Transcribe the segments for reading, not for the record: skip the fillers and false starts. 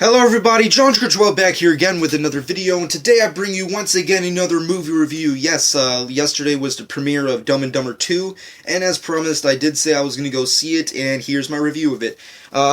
Hello everybody, John Critchwell back here again with another video, and today I bring you once again another movie review. Yes, yesterday was the premiere of Dumb and Dumber 2, and as promised, I did say I was going to go see it, and here's my review of it.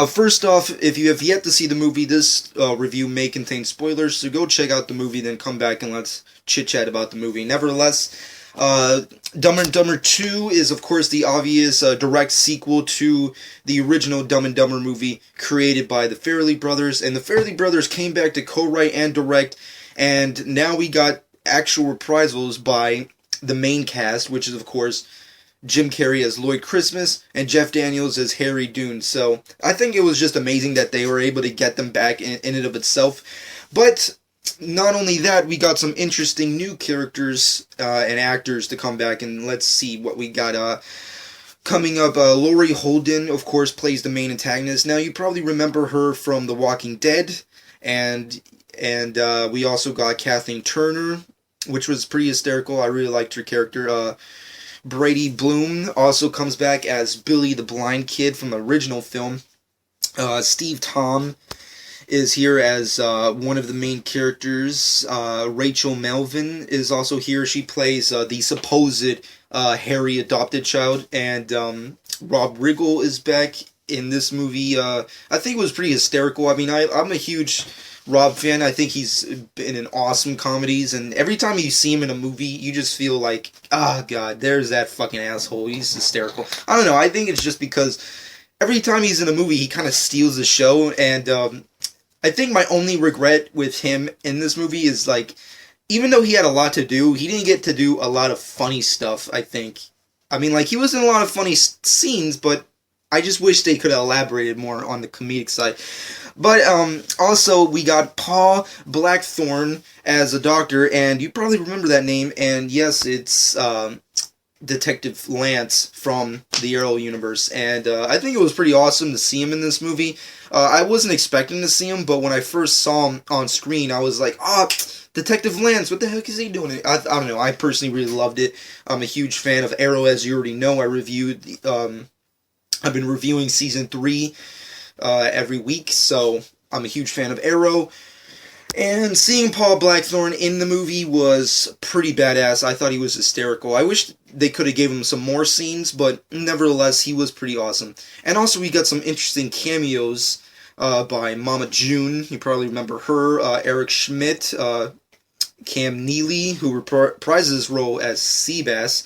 First off, if you have yet to see the movie, this review may contain spoilers, so go check out the movie, then come back and let's chit-chat about the movie. Nevertheless, Dumb and Dumber 2 is, of course, the obvious direct sequel to the original Dumb and Dumber movie created by the Farrelly brothers, and the Farrelly brothers came back to co-write and direct, and now we got actual reprisals by the main cast, which is, of course, Jim Carrey as Lloyd Christmas and Jeff Daniels as Harry Dunne. So I think it was just amazing that they were able to get them back in and of itself. But not only that, we got some interesting new characters and actors to come back, and let's see what we got coming up. Laurie Holden, of course, plays the main antagonist. Now, you probably remember her from The Walking Dead, and we also got Kathleen Turner, which was pretty hysterical. I really liked her character. Brady Bloom also comes back as Billy the Blind Kid from the original film. Steve Tom is here as one of the main characters. Rachel Melvin is also here. She plays the supposed Harry adopted child. And Rob Riggle is back in this movie. I think it was pretty hysterical. I mean, I'm a huge Rob fan. I think he's been in awesome comedies. And every time you see him in a movie, you just feel like, oh, God, there's that fucking asshole. He's hysterical. I don't know. I think it's just because every time he's in a movie, he kind of steals the show. And I think my only regret with him in this movie is, like, even though he had a lot to do, he didn't get to do a lot of funny stuff, I think. I mean, like, he was in a lot of funny scenes, but I just wish they could have elaborated more on the comedic side. But also, we got Paul Blackthorne as a doctor, and you probably remember that name, and yes, it's Detective Lance from the Arrow universe, and I think it was pretty awesome to see him in this movie. I wasn't expecting to see him, but when I first saw him on screen, I was like, oh, Detective Lance, what the heck is he doing? I don't know, I personally really loved it. I'm a huge fan of Arrow, as you already know. I've been reviewing Season 3 every week, so I'm a huge fan of Arrow. And seeing Paul Blackthorne in the movie was pretty badass. I thought he was hysterical. I wish they could have gave him some more scenes, but nevertheless, he was pretty awesome. And also, we got some interesting cameos by Mama June. You probably remember her. Eric Schmidt, Cam Neely, who reprises his role as Seabass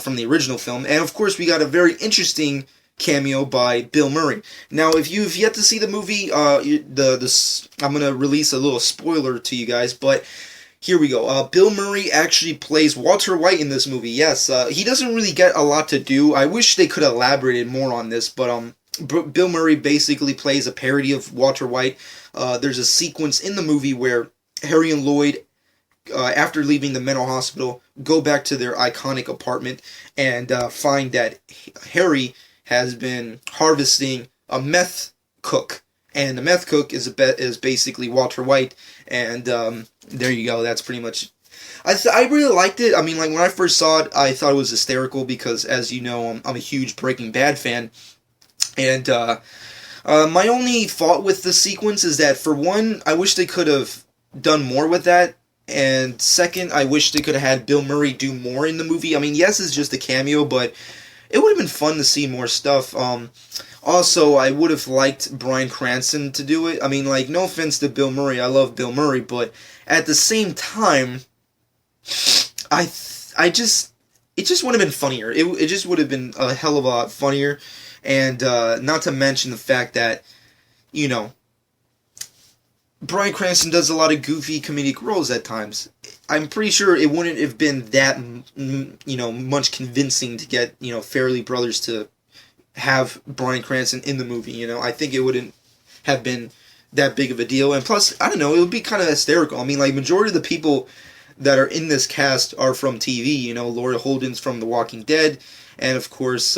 from the original film. And of course, we got a very interesting cameo by Bill Murray. Now, if you've yet to see the movie, I'm going to release a little spoiler to you guys, but here we go. Bill Murray actually plays Walter White in this movie. Yes, he doesn't really get a lot to do. I wish they could have elaborated more on this, but Bill Murray basically plays a parody of Walter White. There's a sequence in the movie where Harry and Lloyd, after leaving the mental hospital, go back to their iconic apartment and find that Harry has been harvesting a meth cook, and the meth cook is basically Walter White, and there you go. That's pretty much. I really liked it. I mean, like, when I first saw it, I thought it was hysterical because, as you know, I'm a huge Breaking Bad fan, and my only fault with the sequence is that, for one, I wish they could have done more with that. And second, I wish they could have had Bill Murray do more in the movie. I mean, yes, it's just a cameo, but it would have been fun to see more stuff. Also, I would have liked Bryan Cranston to do it. I mean, like, no offense to Bill Murray, I love Bill Murray, but at the same time, it just would have been funnier. It just would have been a hell of a lot funnier, and not to mention the fact that, you know, Bryan Cranston does a lot of goofy comedic roles at times. I'm pretty sure it wouldn't have been that, much convincing to get, Farrelly brothers to have Bryan Cranston in the movie, I think it wouldn't have been that big of a deal. And plus, I don't know, it would be kind of hysterical. I mean, like, majority of the people that are in this cast are from TV, Laurie Holden's from The Walking Dead, and of course,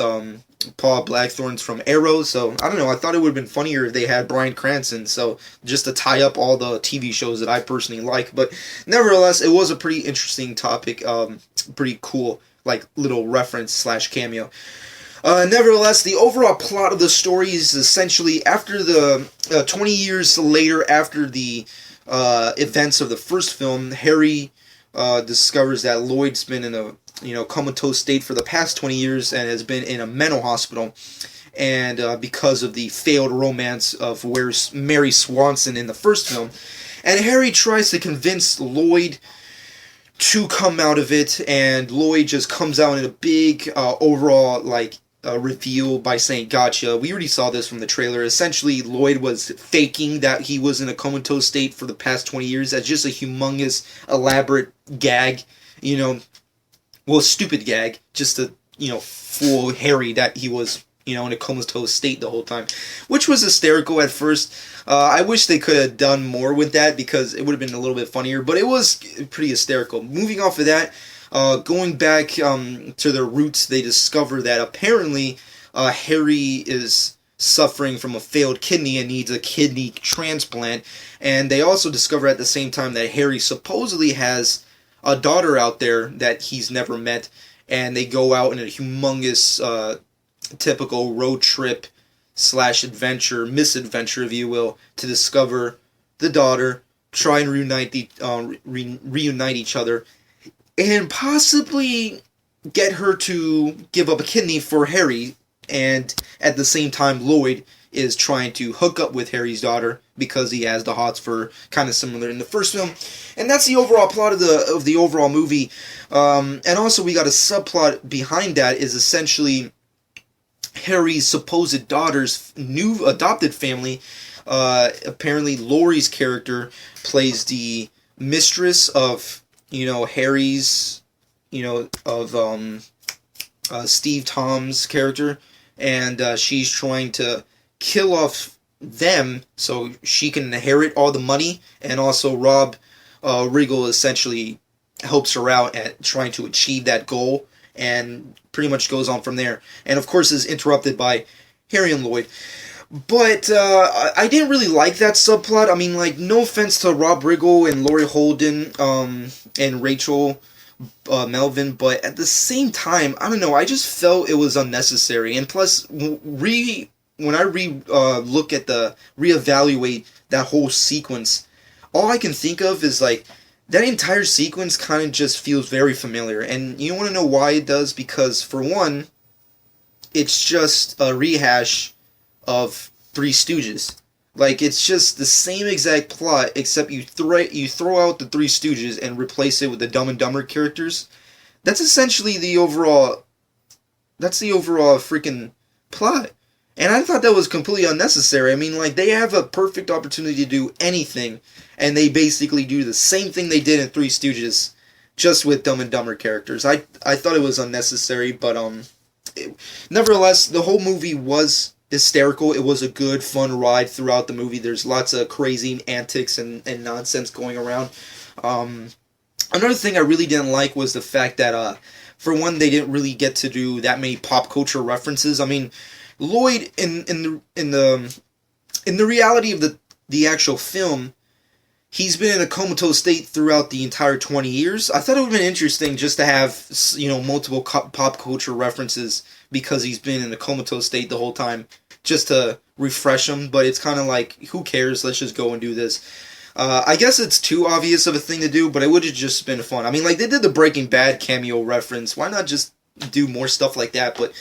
Paul Blackthorne's from Arrow, so I don't know, I thought it would have been funnier if they had Bryan Cranston, so just to tie up all the TV shows that I personally like, but nevertheless, it was a pretty interesting topic, pretty cool, like, little reference / cameo. Nevertheless, the overall plot of the story is essentially after the 20 years later, after the events of the first film, Harry discovers that Lloyd's been in a comatose state for the past 20 years and has been in a mental hospital, and because of the failed romance of where's Mary Swanson in the first film, and Harry tries to convince Lloyd to come out of it, and Lloyd just comes out in a big overall reveal by saying, "Gotcha." We already saw this from the trailer. Essentially, Lloyd was faking that he was in a comatose state for the past 20 years as just a humongous, elaborate gag, stupid gag, just to, fool Harry that he was, in a comatose state the whole time, which was hysterical at first. I wish they could have done more with that because it would have been a little bit funnier, but it was pretty hysterical. Moving off of that, going back to their roots, they discover that apparently Harry is suffering from a failed kidney and needs a kidney transplant, and they also discover at the same time that Harry supposedly has a daughter out there that he's never met, and they go out in a humongous typical road trip / adventure, misadventure if you will, to discover the daughter, try and reunite each other, and possibly get her to give up a kidney for Harry. And at the same time, Lloyd is trying to hook up with Harry's daughter because he has the hots for her, kind of similar in the first film. And that's the overall plot of the overall movie. And also we got a subplot behind that is essentially Harry's supposed daughter's new adopted family. Apparently Laurie's character plays the mistress of Harry's, Steve Tom's character, and she's trying to kill off them so she can inherit all the money, and also Rob Riggle essentially helps her out at trying to achieve that goal, and pretty much goes on from there. And of course is interrupted by Harry and Lloyd. But I didn't really like that subplot. I mean, no offense to Rob Riggle and Laurie Holden and Rachel Melvin, but at the same time, I don't know, I just felt it was unnecessary. And plus, when I look at reevaluate that whole sequence, all I can think of is that entire sequence kind of just feels very familiar. And you want to know why it does? Because for one, it's just a rehash of Three Stooges. It's just the same exact plot, except you throw out the Three Stooges and replace it with the Dumb and Dumber characters. That's essentially the overall freaking plot. And I thought that was completely unnecessary. I mean, they have a perfect opportunity to do anything, and they basically do the same thing they did in Three Stooges, just with Dumb and Dumber characters. I thought it was unnecessary, but nevertheless, the whole movie was hysterical. It was a good, fun ride throughout the movie. There's lots of crazy antics and nonsense going around. Another thing I really didn't like was the fact that, for one, they didn't really get to do that many pop culture references. I mean, Lloyd in the reality of the actual film, he's been in a comatose state throughout the entire 20 years. I thought it would have been interesting just to have multiple pop culture references because he's been in a comatose state the whole time, just to refresh him. But it's kind of who cares? Let's just go and do this. I guess it's too obvious of a thing to do, but it would have just been fun. I mean, they did the Breaking Bad cameo reference. Why not just do more stuff like that? But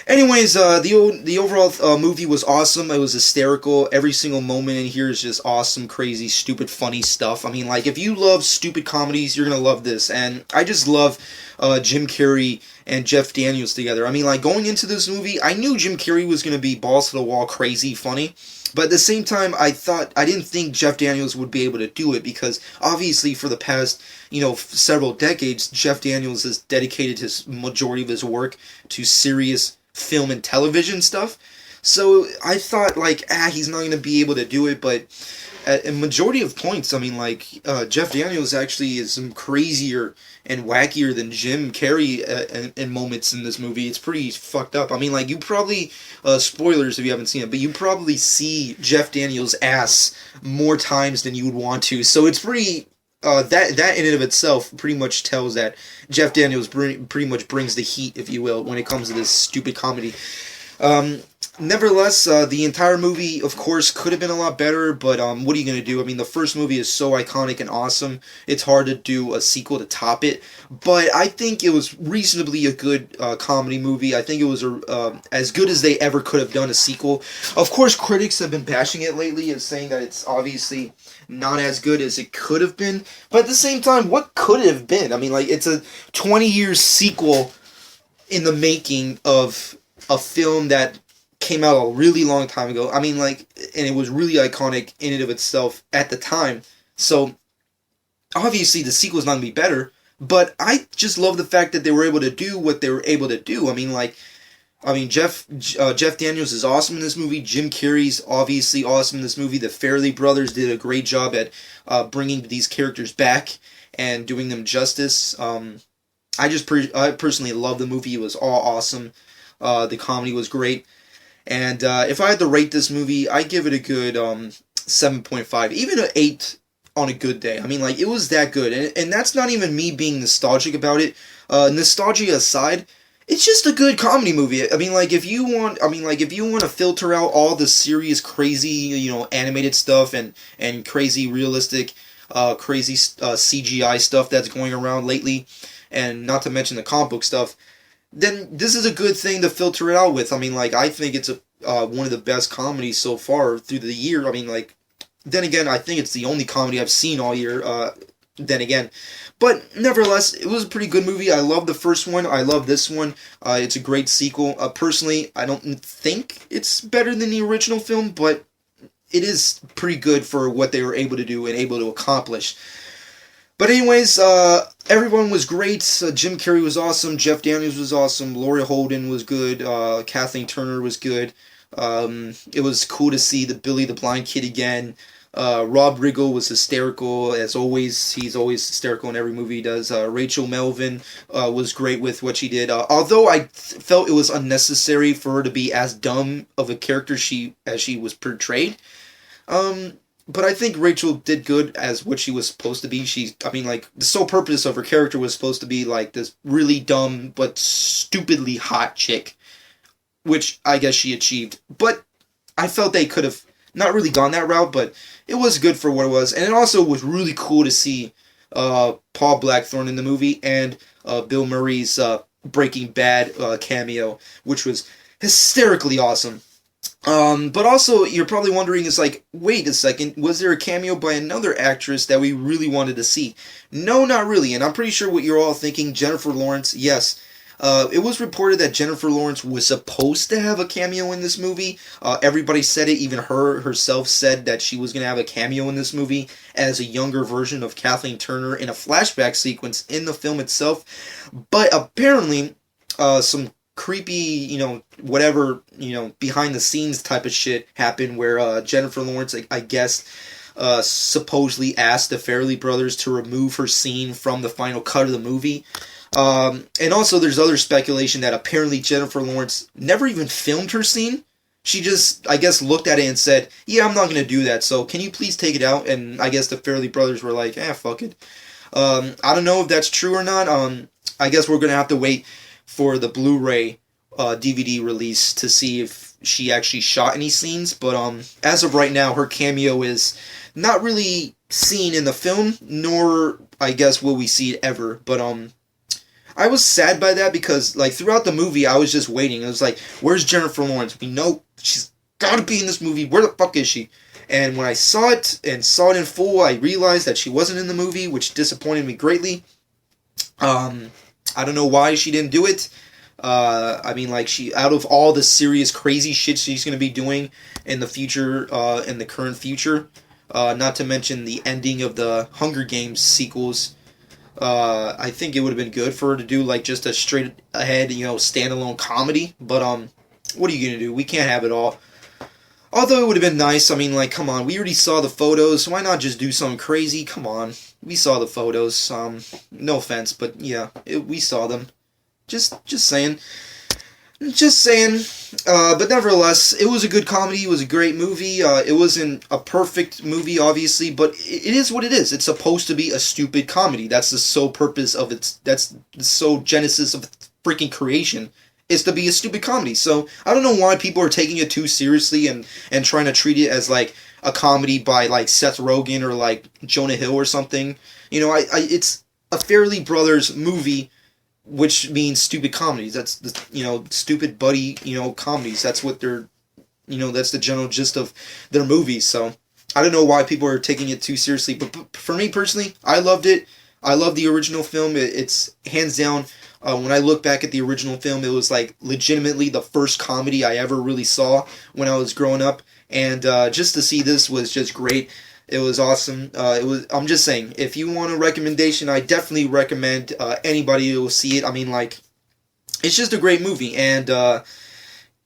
anyways, the overall movie was awesome. It was hysterical. Every single moment in here is just awesome, crazy, stupid, funny stuff. I mean, if you love stupid comedies, you're going to love this. And I just love Jim Carrey and Jeff Daniels together. I mean, going into this movie, I knew Jim Carrey was going to be balls to the wall, crazy, funny. But at the same time, I didn't think Jeff Daniels would be able to do it because obviously for the past, several decades, Jeff Daniels has dedicated his majority of his work to serious film and television stuff. So I thought he's not going to be able to do it, but at a majority of points, I mean, Jeff Daniels actually is some crazier and wackier than Jim Carrey in moments in this movie. It's pretty fucked up. I mean, you probably, spoilers if you haven't seen it, but you probably see Jeff Daniels' ass more times than you would want to. So it's pretty that in and of itself pretty much tells that Jeff Daniels pretty much brings the heat, if you will, when it comes to this stupid comedy. Um, Nevertheless, the entire movie, of course, could have been a lot better, but what are you going to do? I mean, the first movie is so iconic and awesome, it's hard to do a sequel to top it, but I think it was reasonably a good comedy movie. I think it was as good as they ever could have done a sequel. Of course, critics have been bashing it lately and saying that it's obviously not as good as it could have been, but at the same time, what could it have been? I mean, like, it's a 20-year sequel in the making of a film that came out a really long time ago. I mean, like, and it was really iconic in and of itself at the time. So, obviously, the sequel's not going to be better, but I just love the fact that they were able to do what they were able to do. Jeff Daniels is awesome in this movie. Jim Carrey's obviously awesome in this movie. The Farrelly brothers did a great job at bringing these characters back and doing them justice. I personally love the movie. It was all awesome. The comedy was great. And if I had to rate this movie, I'd give it a good 7.5, even an 8 on a good day. I mean, like, it was that good. And that's not even me being nostalgic about it. Nostalgia aside, it's just a good comedy movie. I mean, like, if you want to filter out all the serious, crazy, animated stuff and crazy realistic, crazy CGI stuff that's going around lately, and not to mention the comic book stuff, then this is a good thing to filter it out with. I mean, like, I think it's one of the best comedies so far through the year. I mean, like, then again, I think it's the only comedy I've seen all year, then again. But, nevertheless, it was a pretty good movie. I love the first one. I love this one. It's a great sequel. Personally, I don't think it's better than the original film, but it is pretty good for what they were able to do and able to accomplish. But anyways, everyone was great. Jim Carrey was awesome. Jeff Daniels was awesome. Laurie Holden was good. Kathleen Turner was good. It was cool to see the Billy the Blind Kid again. Rob Riggle was hysterical, as always. He's always hysterical in every movie he does. Rachel Melvin was great with what she did. Although I felt it was unnecessary for her to be as dumb of a character as she was portrayed. But I think Rachel did good as what she was supposed to be. The sole purpose of her character was supposed to be, like, this really dumb but stupidly hot chick, which I guess she achieved. But I felt they could have not really gone that route, but it was good for what it was. And it also was really cool to see Paul Blackthorne in the movie and Bill Murray's Breaking Bad cameo, which was hysterically awesome. But also, you're probably wondering, it's like, wait a second, was there a cameo by another actress that we really wanted to see? No, not really, and I'm pretty sure what you're all thinking, Jennifer Lawrence, yes. It was reported that Jennifer Lawrence was supposed to have a cameo in this movie. Everybody said it, even herself said that she was going to have a cameo in this movie as a younger version of Kathleen Turner in a flashback sequence in the film itself. But apparently, some creepy, behind the scenes type of shit happened where Jennifer Lawrence, I guess, supposedly asked the Farrelly brothers to remove her scene from the final cut of the movie. And also there's other speculation that apparently Jennifer Lawrence never even filmed her scene. She just, I guess, looked at it and said, yeah, I'm not going to do that, so can you please take it out? And I guess the Farrelly brothers were like, fuck it. I don't know if that's true or not. I guess we're going to have to wait for the Blu-ray DVD release to see if she actually shot any scenes, but as of right now, her cameo is not really seen in the film, nor, I guess, will we see it ever, but I was sad by that because, like, throughout the movie, I was just waiting. It was like, where's Jennifer Lawrence? We know she's gotta be in this movie. Where the fuck is she? And when I saw it in full, I realized that she wasn't in the movie, which disappointed me greatly. I don't know why she didn't do it. Out of all the serious crazy shit she's going to be doing in the future, in the current future, not to mention the ending of the Hunger Games sequels, I think it would have been good for her to do, like, just a straight ahead, standalone comedy, but, what are you going to do? We can't have it all. Although it would have been nice, come on, we already saw the photos, why not just do something crazy? Come on, we saw the photos, no offense, but yeah, we saw them. Just saying. Just saying. But nevertheless, it was a good comedy. It was a great movie. It wasn't a perfect movie, obviously, but it is what it is. It's supposed to be a stupid comedy. That's the sole purpose of its. That's the sole genesis of its freaking creation. Is to be a stupid comedy. So I don't know why people are taking it too seriously and trying to treat it as like a comedy by like Seth Rogen or like Jonah Hill or something. It's a Fairly Brothers movie, which means stupid comedies. That's the stupid buddy comedies. That's what they're that's the general gist of their movies. So I don't know why people are taking it too seriously, but for me personally, I loved it. I love the original film. It's hands down. When I look back at the original film, it was like legitimately the first comedy I ever really saw when I was growing up, and just to see this was just great. It was awesome. I'm just saying, if you want a recommendation, I definitely recommend anybody to see it. I mean, like, it's just a great movie, and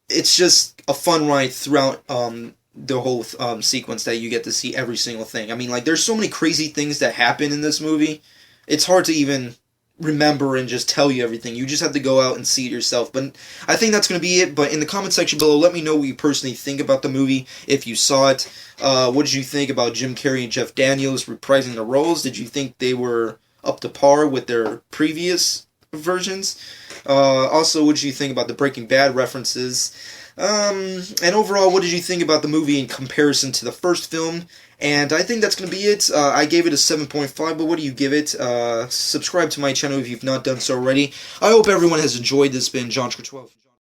it's just a fun ride throughout the whole sequence that you get to see every single thing. I mean, like, there's so many crazy things that happen in this movie. It's hard to even remember and just tell you everything. You just have to go out and see it yourself. But I think that's going to be it. But in the comment section below, let me know what you personally think about the movie, if you saw it. What did you think about Jim Carrey and Jeff Daniels reprising the roles? Did you think they were up to par with their previous versions? Also, what did you think about the Breaking Bad references? And overall, what did you think about the movie in comparison to the first film? And I think that's going to be it. I gave it a 7.5, but what do you give it? Subscribe to my channel if you've not done so already. I hope everyone has enjoyed this. Been John 12.